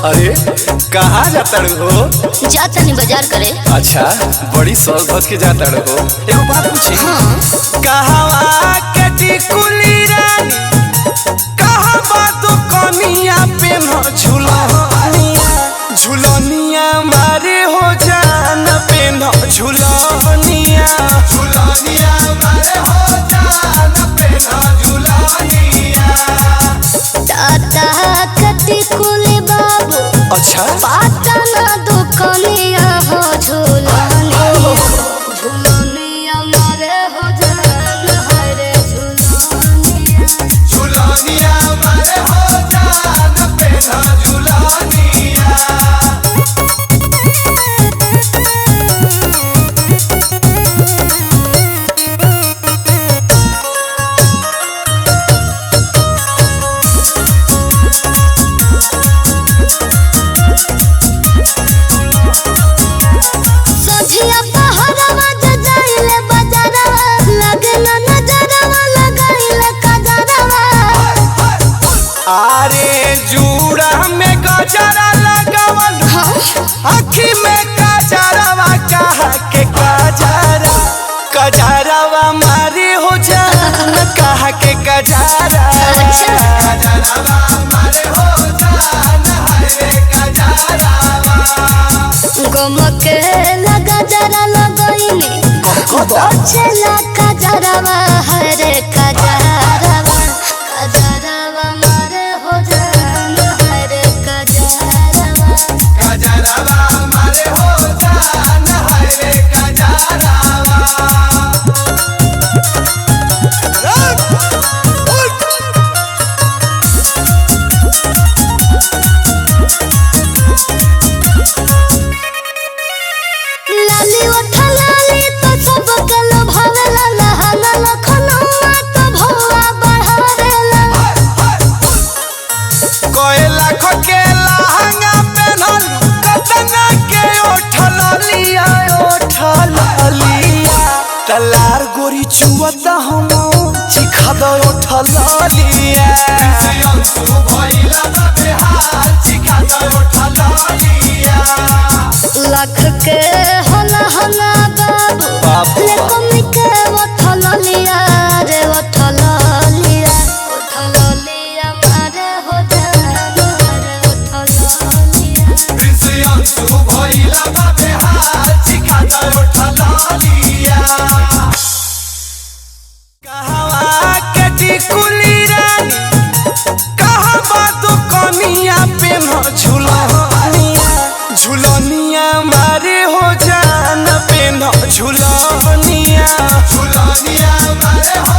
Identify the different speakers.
Speaker 1: अरे कहाँ जाता हो?
Speaker 2: जाता नहीं बाजार करे।
Speaker 1: अच्छा बड़ी सौख भग के जाता हो। एगो बात पूछी।
Speaker 2: हाँ।
Speaker 1: कहवा के टिकुली रानी कहवा दुकनिया पे न झुलनिया झुलनिया मारे हो जान पे न झुलनिया झुलनिया मारे हो जान पे न झुलनिया।
Speaker 2: ताता कटी कुले बाबू।
Speaker 1: अच्छा
Speaker 2: पाता ना दुकनिया हो झुलनिया झुलनिया मारे हो जान हरे झुलनिया
Speaker 1: झुलनिया मारे हो जान पे न झुलनिया।
Speaker 2: सझिया पहरवा जाइले बाजारवा लगे ना नजरवा लगाइले कजरवा।
Speaker 1: आरे जूड़ा में गजरा लगावल आँखी में गजरवा कहा के गजरा गजरवा मारी हो जान कहा के गजरा गजरवा मारे हो जान हरे गजरवा।
Speaker 2: गमके लगा जरा लगइनी बचेला कजरवा हरे कजरवा कजरवा मारे हो जान हरे कजरवा
Speaker 1: गजरवा मारे हो जान हरे गजरवा।
Speaker 2: लाली उठा लाली तो सब कलो भावेला लहंगा लखनऊआ तो भौआ बढ़ावेला।
Speaker 1: कोई लाख के लहंगा पहनल कतना के उठल लिया तलार गोरी चुवता हम चिखा दो उठल लिया
Speaker 2: लाख के होला हना बाबू लेकम के उठल लिया रे उठल लिया मारे हो जान रे उठल लिया।
Speaker 1: कहवा के टिकुली रानी कहवा दुकनिया पे न झुलनिया झुलनिया मारे हो जान पे न झुलनिया झुलनिया मारे हो